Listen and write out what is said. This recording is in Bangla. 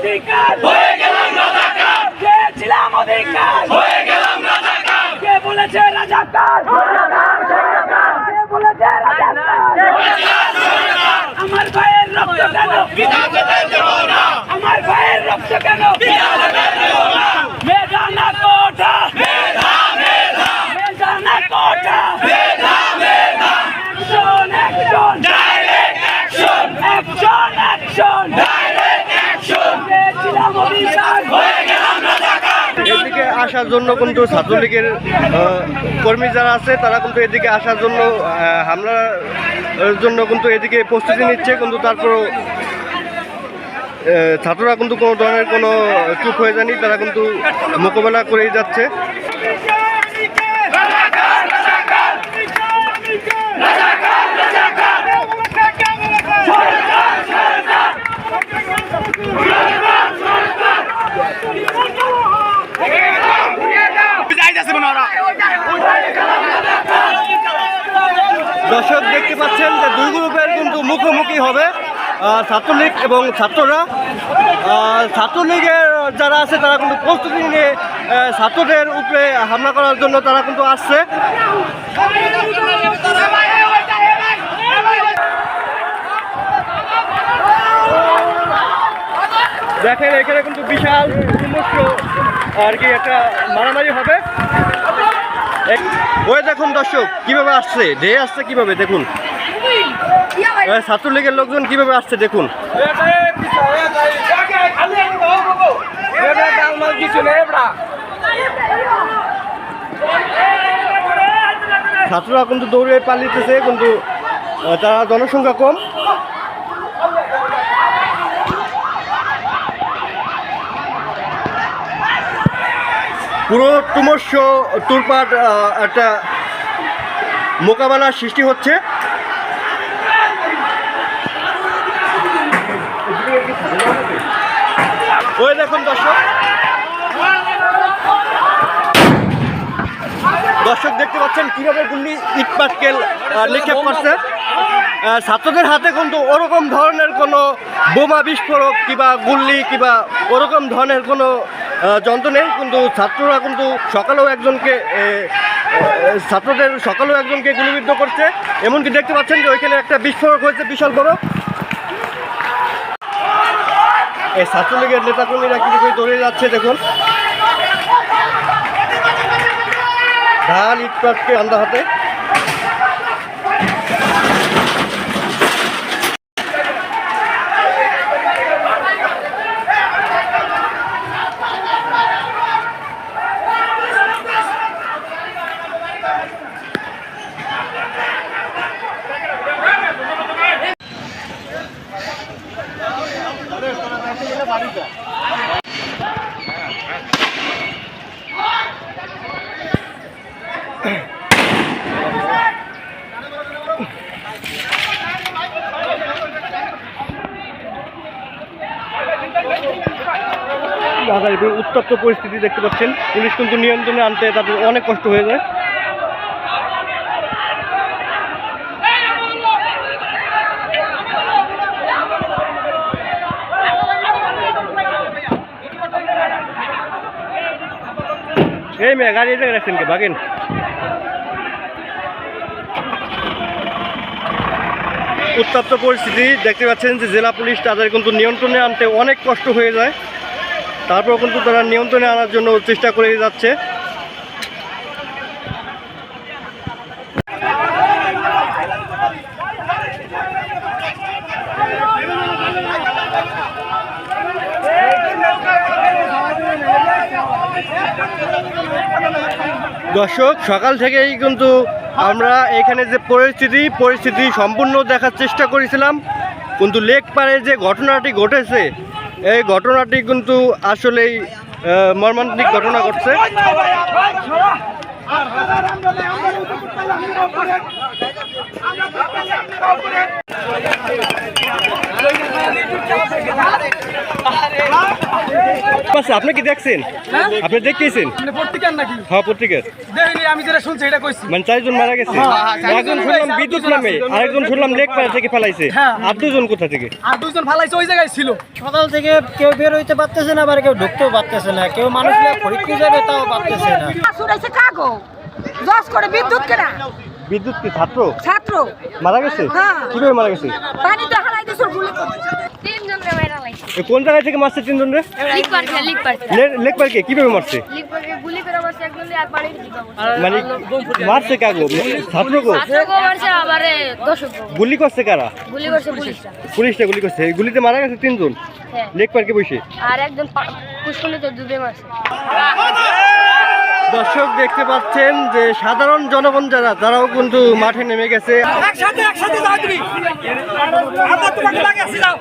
অধিকার হয়ে গেলাম রাজাকার, চেয়েছিলাম অধিকার হয়ে গেলাম রাজাকার। কে বলেছে রাজাকার? কে বলেছে রাজাকার? আমার ভাইয়ের রক্ত কেন বিনা যেতে দেব না? আমার ভাইয়ের রক্ত কেন বিনা যেতে দেব না? মেধা না কোঠা, মেধা মেধা, মেধা না কোঠা, মেধা মেধা। Action action, direct action, action action, direct action. চেয়েছিলাম অধিকার হয়ে গেলাম রাজাকার। এদিকে আসার জন্য কিন্তু ছাত্রলীগের কর্মী যারা আছে তারা কিন্তু এদিকে আসার জন্য হামলার জন্য কিন্তু এদিকে প্রস্তুতি নিচ্ছে, কিন্তু তারপরও ছাত্ররা কিন্তু কোনো ধরনের কোনো চুপ হয়ে যায়নি, তারা কিন্তু মোকাবেলা করেই যাচ্ছে। দর্শক দেখতে পাচ্ছেন যে দুই গ্রুপের কিন্তু মুখোমুখি হবে ছাত্রলীগ এবং ছাত্ররা। ছাত্রলীগের যারা আছে তারা কিন্তু প্রস্তুতি নিয়ে ছাত্রদের উপরে হামলা করার জন্য তারা কিন্তু আসছে। দেখেন এখানে কিন্তু বিশাল সমস্ত আর কি একটা মারামারি হবে। ওই দেখুন দর্শক কিভাবে আসছে, ঢেয়ে আসছে কিভাবে দেখুন, ছাত্রলীগের লোকজন কিভাবে আসছে দেখুন। ছাত্ররা কিন্তু দৌড়ে পালিয়েছে, কিন্তু তারা জনসংখ্যা কম। পুরো তুমস্য তুরপাট একটা মোকাবেলার সৃষ্টি হচ্ছে। ওই দেখুন দর্শক দেখতে পাচ্ছেন কিভাবে গুলি ইট পাটকেল নিক্ষেপ করছে। ছাত্রদের হাতে কিন্তু ওরকম ধরনের কোনো বোমা বিস্ফোরক কিংবা গুল্লি কিংবা ওরকম ধরনের কোনো যন্ত্র নেই, কিন্তু ছাত্ররা কিন্তু ছাত্রদের সকালেও একজনকে গুলিবিদ্ধ করছে। এমনকি দেখতে পাচ্ছেন যে ওইখানে একটা বিস্ফোরক হয়েছে বিশাল বড়। এই ছাত্রলীগের নেতাকর্মীরা কিন্তু দৌড়ে যাচ্ছে দেখুন, ঢাল ইট পাটকে আন্দা হাতে। উত্তপ্ত পরিস্থিতি দেখতে পাচ্ছেন, পুলিশ কিন্তু নিয়ন্ত্রণে আনতে তাদের অনেক কষ্ট হয়ে যায়। এই মেয়ে গাড়ি এসে রাখছেন কে ভাগেন। উত্তপ্ত পরিস্থিতি দেখতে পাচ্ছেন যে জেলা পুলিশ তাদের কিন্তু নিয়ন্ত্রণে আনতে অনেক কষ্ট হয়ে যায়, তারপর কিন্তু তারা নিয়ন্ত্রণে আনার জন্য চেষ্টা করে যাচ্ছে। দর্শক সকাল থেকেই কিন্তু আমরা এখানে যে পরিস্থিতি সম্পূর্ণ দেখার চেষ্টা করেছিলাম, কিন্তু লেক পারে যে ঘটনাটি ঘটেছে এই ঘটনাটি কিন্তু আসলেই মর্মান্তিক ঘটনা ঘটছে। আচ্ছা, আপনি কি দেখছেন? আপনি দেখতেছেন? পত্রিকার নাকি হ্যাঁ, পত্রিকার। দেখিনি, আমি যেটা শুনছি এটা কইছি। মানে 4 জন মারা গেছে, একজন শুনলাম বিদ্যুৎ নামে, আরেকজন শুনলাম লেক পাড় থেকে ফেলাইছে। আর 2 জন কোথা থেকে? আর 2 জন ফালাইছে ওই জায়গায় ছিল। সকাল থেকে কেউ বের হইতে পারতেছে না, আবার কেউ ঢুকতেও পারতেছে না, কেউ মানুষ পরীক্ষা যাবে তাও পারতেছে না। শুনাইছে কাগো জজ করে বিদ্যুৎ কেনা বিদ্যুৎ কি ছাত্র ছাত্র মারা গেছে? হ্যাঁ। কিভাবে মারা গেছে? পানিতে হারাই দিছর গুলি করে তিনজন রে মেরা লাইছে এ কোন জায়গা থেকে মারছে 3 জন রে? লিক পারছে লেক পাড়কে কিভাবে মারছে? লিক পারছে গুলি করে মারছে একজন দিয়ে একবারে মানে মারছে কাগো ছাত্র গো? ছাত্রকে মারছে আবারে দর্শক গুলি করছে কারা? গুলি করছে পুলিশরা পুলিশটা গুলি করছে, এই গুলিতে মারা গেছে 3 জন হ্যাঁ লেক পার্কে বসে। আর একজন পুষ্কনিতে ডুবে মারছে দর্শক দেখতে পাচ্ছেন যে সাধারণ জনগণ যারা তারাও কিন্তু মাঠে নেমে গেছে। একসাথে যাও তুমি, আমরা তোমাকে লাগে আসি যাও।